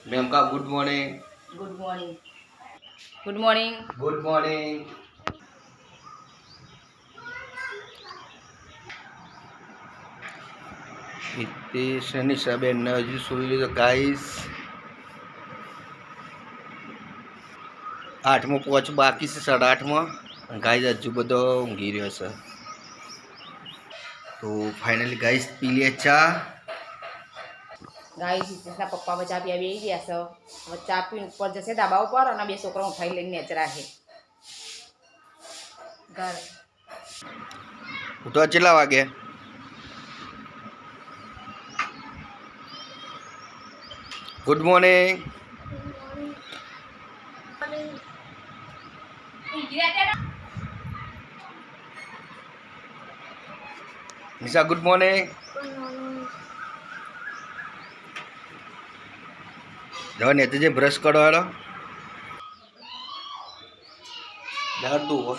Ma'am का good morning. Good morning. Good morning. Good morning. Hitesh અને નિશાબેન હજુ સુઈ તો ગાઈસ 8મો પહોંચ બાકી છે 8:30 ગાઈસ હજુ બધો ઊંઘી રહ્યો છે તો ફાઇનલી ગાઈસ પી લે ચા ગાઈસ હિતેશના પપ્પા ચા પીવા બેસી ગયા છે હવે ચા પીને ઉપર જશે ધાબા ઉપર અને બે છોકરા ઉઠાઈ લઈને નેચરા છે ઘર ઉઠવા કેટલા વાગે good morning Nisha good morning જવા ને જે બ્રશ કરવાનો દાળ તું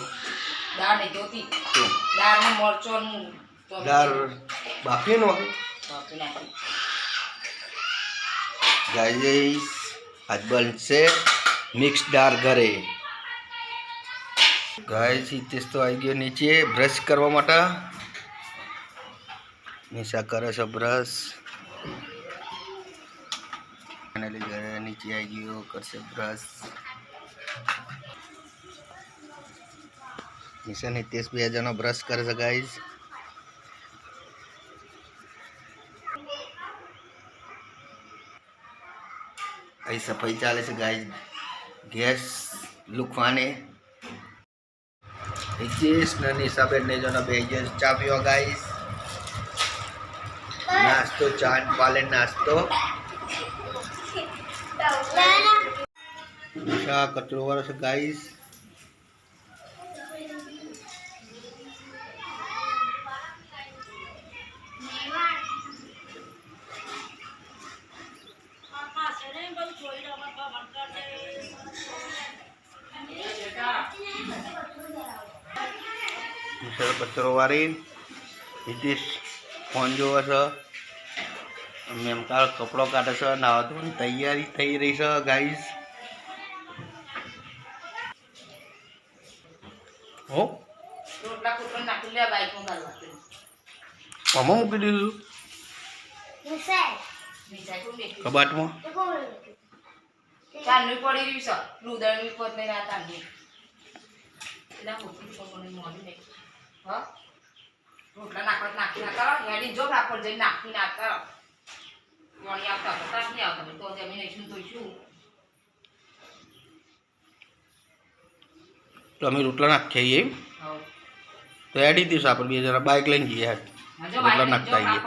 દાળ નહીં જોતી દાળનું મરચોનું દાળ બાફીનો બાફી નાખી ગાઈસ આજ બનશે મિક્સ દાળ ઘરે ગાઈસ હિતેશ તો આવી ગયો નીચે બ્રશ કરવા માટે નિશા કરે છે બ્રશ ફાઇનલી ઘરે નીચે આવી ગયો કરશે બ્રશ નિશા ને હિતેશ બે જણો બ્રશ કરે છે ગાઈસ અહીં સફાઈ ચાલે છે ગાઈસ ગેસ લુખવાને હિતેશ ને નિશાબેન ને જણા બે ચા પીવા ગાઈસ નાસ્તો ચા પાલે નાસ્તો નિશા કચરો વાળો છે ગાઈસ કચરો વાળી હિતેશ ફોન જોવે છે મેમકા કપડો કાઢે છે નાવા ધોવાની તૈયારી થઈ રહી છે ગાઈસ હો રોટલા કુટલા નાખી લે બાઈકમાં ગાલવા આમાં મૂકી દીધું કબાટમાં ચાંદની પડી રહી છે રુદળની પોત નહીં ના ચાંદની એટલે મોટી છોકરી મોડી નહીં હા રોટલા નાખી ના કરો હેડી જો રાપડ જઈને નાખી ના કરો મળી આવતા હતા નહીં આવતા તો જમીન નહીં તો શું તો અમે રોટલા નાખીએ એમ તો એડી દિવસ આપણે બે જણા બાઇક લઈને જઈએ રોટલા નાખતા આવીએ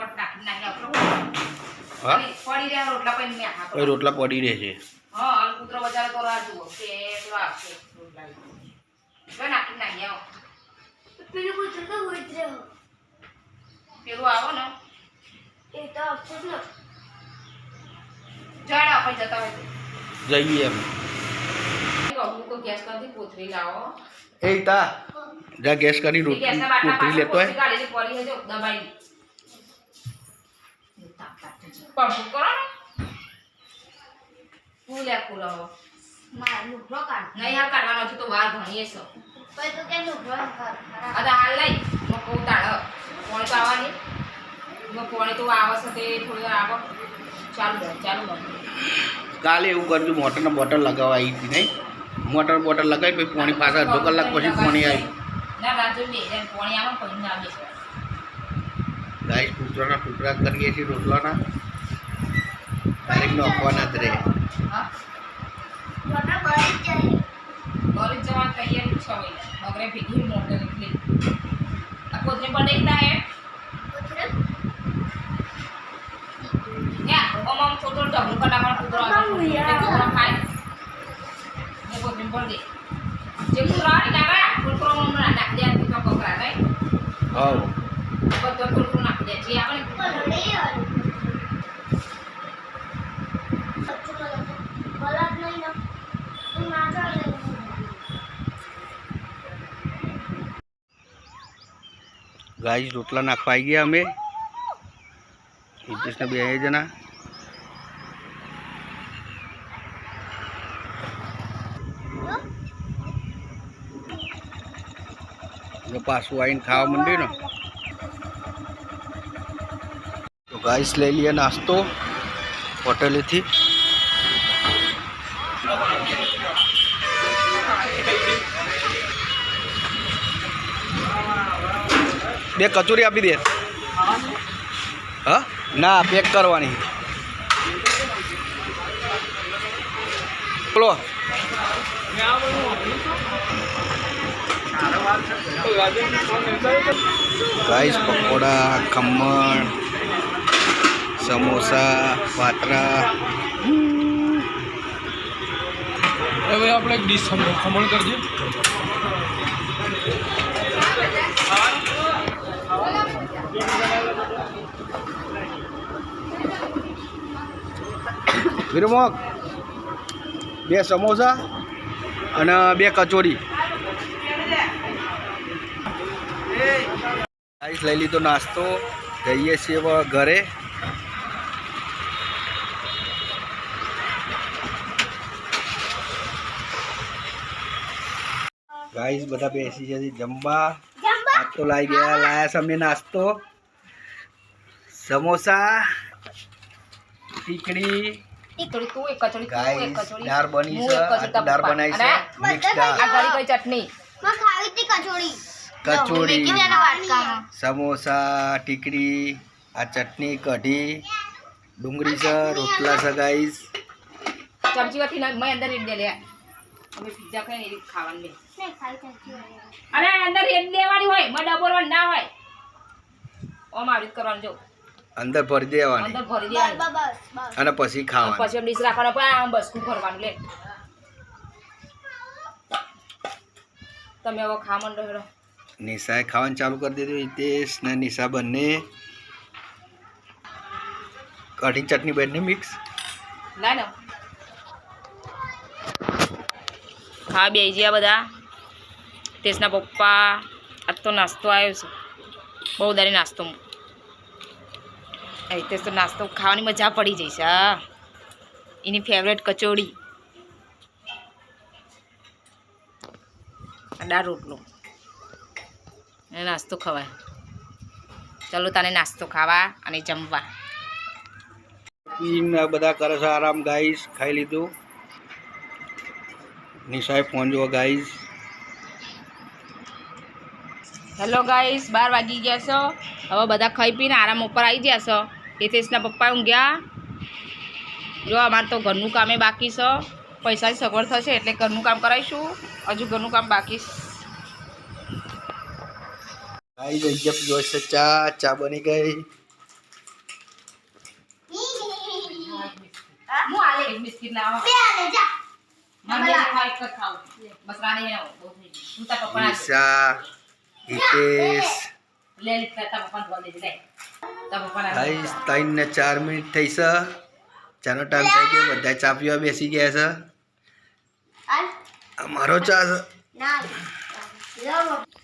હા પડી રહ્યા રોટલા પડી કોઈ રોટલા પડી રહે છે હા અને કૂતરો બજાર તો રાહ જુઓ કે પેલો આપશે રોટલા જો નાખી નાખી આવો પેલું કૂતરો તો ઉતરે પેલું આવો ને એ તો આપશે ને જડ આપણે જતા હોય જઈએ એમ હું તો ગેસ કરતી કોથરી લાવો એ તા જા ગેસ કરી રોટલી કોથરી લેતો હોય ગાડી પડી હજો દબાઈ પંપ કરો ને ફૂલ્યા ફૂલાવો માર નુકરો કાઢ નહીં હાલ કાઢવાનો છે તો વાર ઘણીએ છે પછી તો કે નુકરો અરે હાલ લઈ મકો ઉતાળ કોણ તો આવવાની કોણ તો આવશે તે થોડી આવો ચાલુ કાલે એવું કરજો મોટરના બોટલ લગાવવા આવી હતી નહીં મોટર બોટલ લગાવી પછી પાણી પાછા અડધો કલાક પછી પાણી આવી ના રાજુ બે પાણી આવે પછી ના આવે ગાઈસ કૂતરાના ટુકડા કરીએ છીએ રોટલાના ડાયરેક્ટ નાખવાના જ રહે હા મોટર બળી જવા તૈયારી છે હવે મગરે ભીગી મોટર એટલે આ કોથરી પર દેખતા હે કોથરી યા ઓમમ છોટો ઢગલો કટાકણ કૂતરો ખાય ને કોથરી પર દે જે કૂતરા નાખા કૂતરો મમરા નાખ દે તો કોકરા નહીં હાઉ બધો કૂતરો નાખ દે જે આપણે ગાઈસ રોટલા નાખવા આવી ગયા અમે હિતેશને બે જણા જો પાછું આવીને ખાવા માંડ્યું ને તો ગાઈસ લઈ લઈએ નાસ્તો હોટેલેથી. બે કચોરી આપી દે. હા ના પેક કરવાની. બોલો ગાઈસ પકોડા, ખમણ, સમોસા, પાત્રા. હવે આપણે એક ડીશ ખમણ કરજે. વિરમોક 2 સમોસા અને 2 કચોરી. ગાઈસ લઈ લીધો નાસ્તો, જઈએ છીએ હવે ઘરે. ગાઈસ બધા બેસી જશે જમવા. આજ તો લાયા છે અમને નાસ્તો, સમોસા, ટીકડી. તું એક કચોરી, તું એક ગાઈસ કચોરી, દાળ બની હું છે, એક કચોરી, દાળ બનાવી છે, મિક્સ દાળ, આ ગળી કઈ ચટણી. કચોરી, સમોસા, ટીકડી, આ ચટણી, કઢી, ડુંગળી છે, રોટલા છે. ગાઈસ ચમચી વાથી મેં અંદર રેડ દે લે. અમે પિઝા ખાઈને એ ખાવાનું લે. અરે અંદર રેડ દેવાની હોય, માં ડબોરવાનું ના હોય. ઓમ આવી રીત કરવાનું જો. અંદર ભરી દેવાની અંદર ભરી દેવાનું અને પછી ખાવાનું. પછી ડીશ રાખવાનો, પણ આમ બસકું ભરવાનું લે. તમે હવે ખા મંડો હેડો. નિશાએ ખાવાનું ચાલુ કરી દીધું. હિતેશ ને નિશા બંને કઢી ચટણી બંને મિક્સ. લાય ને ખા બે જ્યાં બધા. હિતેશના પપ્પા આજ તો નાસ્તો આવ્યો છે, બહુ દારી નાસ્તો. હિતેશ તો નાસ્તો ખાવાની મજા પડી જઈશ. હા એની ફેવરેટ કચોડી, દાળ રોટલો અને નાસ્તો ખવાય. ચાલો તને નાસ્તો ખાવા અને જમવા. પીને બધા કરે છે આરામ. ગાઈસ ખાઈ લીધું. નિશાએ ફોન જોવો. ગાઈસ હેલો ગાઈસ, 12 વાગી ગયા છો. હવે બધા ખાઈ પીને આરામ ઉપર આવી ગયા છો. હિતેશના પપ્પા ઊંઘ્યા. જો અમારે તો ઘરનું કામે બાકી છે. પૈસાની સગવડ થશે એટલે ઘરનું કામ કરાવીશું. હજુ ઘરનું કામ બાકી છે. ગાઈસ જગ્યા જોઈશે. ચા બની ગઈ. હું આલે એક બિસ્કિટ લાવો. મને ખાઈ કર ખાવ. બસ રાણી હે બહુ થઈ ગઈ. તું તારા પપ્પા નિશા, હિતેશ. લે લે તારા પપ્પા બોલ દે લે. તારા પપ્પા ગાઈસ 3 ને 4 મિનિટ થઈ છે. ચાનો ટાઈમ થઈ ગયો. બધા ચા પીવા બેસી ગયા છે. અમારો ચા છે.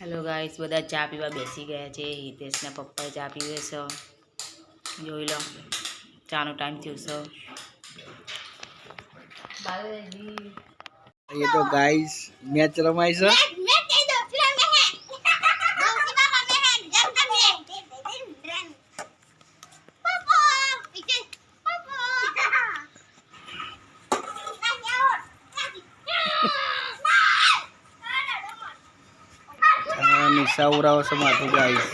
હેલો ગાઈસ, બધા ચા પીવા બેસી ગયા છે. હિતેશના પપ્પાએ ચા પીવે છે. જોઈ લો ચાનો ટાઈમ થયો છે. ये तो गाइस मैच रमाई से. निशा उड़ाव से माथू. गाइस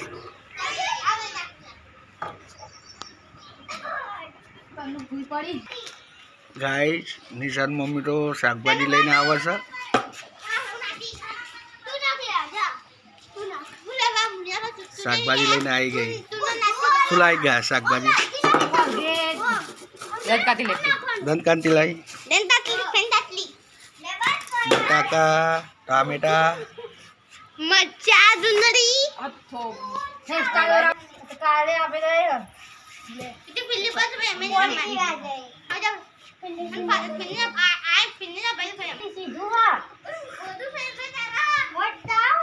गाइस निशान मम्मी तो शाकभाजी लઈને આવે છે. શાકભાજી લઈને આવી ગઈ. શું લાવી ગયા શાકભાજી? દંતકાંતી લાવી. બટાકા, ટામેટા, મરચા, ડુંગળી. કાલે આપે તો itu pilih pas main ada pilih pas pilih ai pilih apa itu kayak di situ ha itu saya cara buat tahu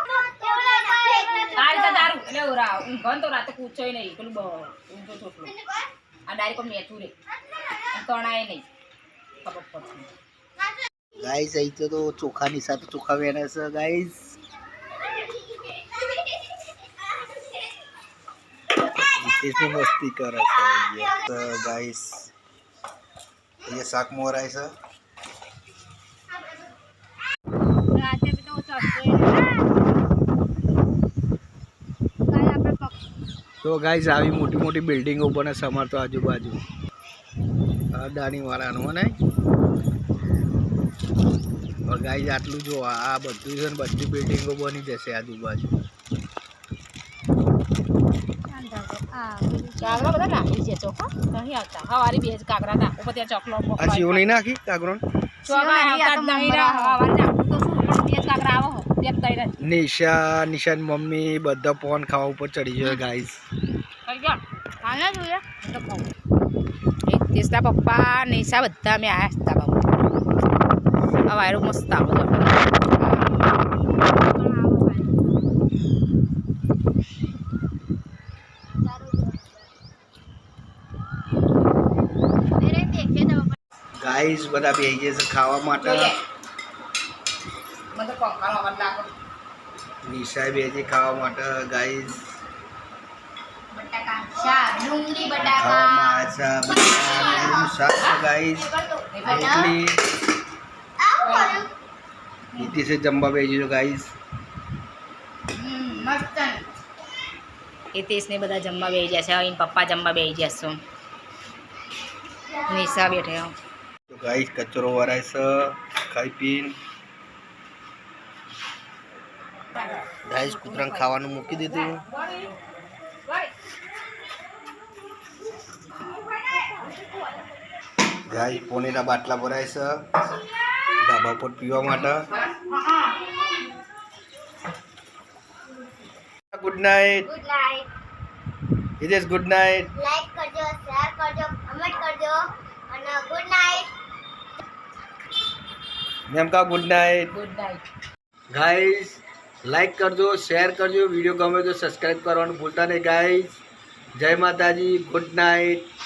તારી તો દારૂ એટલે ઓરા ઊંઘન તો રાતે પૂછોય નહીં. પેલું ઊંઘો છોકરો આ ડાયરેક્ટ કોઈ મેચું રે તણાય નહીં. ખબર પડતી ગાઈસ અહીં તો ચોખાની સાથે ચોખા વેને છે. ગાઈસ इसमें मस्ती कर रहा है ये तो गाइस ये શાક મોરાય છે તો ગાઈસ આવી મોટી મોટી બિલ્ડિંગો બને છે અમાર તો આજુબાજુ અદાણી વાળાનું ને ગાઈસ આટલું જો આ બધું છે ને બધી બિલ્ડિંગો બની જશે આજુબાજુ કાગરા બધા નાખી છે ચોખા નહીં આવતા હવારી બે જ કાગરા નાખો પછી ચોકલો આ જીવ નહીં નાખી કાગરો ચોખા આવતા નહીં રહા હવારી નાખું તો શું પણ બે કાગરા આવો બે તૈયાર નિશાન મમ્મી બધા પોન ખાવા ઉપર ચડી ગયો ગાઈસ કઈ ગયા ખાને જોઈએ તો ખાવું એક તેસના પપ્પા નિશા બધા મેં આયા હતા બાબુ આ વાયરો મસ્ત આવો ગાઈસ બધા બેહી ગયા છે ખાવા માટે મને પંખાનો અવાજ લાગે નિશા બેહી છે ખાવા માટે ગાઈસ બટાકા શાક ડુંગળી ખાવામાં બટાકા આ છે બટાકાનું શાક છે ગાઈસ રોટલી નીતિ से જમવા બેસી જો ગાઈસ મસ્ત હિતેશને બધા જમવા બેસી ગયા છે એન પપ્પા જમવા બેસી ગયા છે નિશા બેઠે તો ગાઈસ કચરો વરાય છે ખાઈ પીને ગાઈસ કૂતરાને ખાવાનું મૂકી દીધું ગાઈસ પોણીના બાટલા ભરાય છે ધાબા પર પીવા માટે good night good night Hitesh good night like કરજો શેર કરજો કમેન્ટ કરજો અને ગુડ નાઇટ મેમ કા good night good night guys like કરજો શેર કરજો વિડીયો ગમે તો સબસ્ક્રાઇબ કરવાનું ભૂલતા નહીં ગાઈસ જય માતાજી ગુડ નાઇટ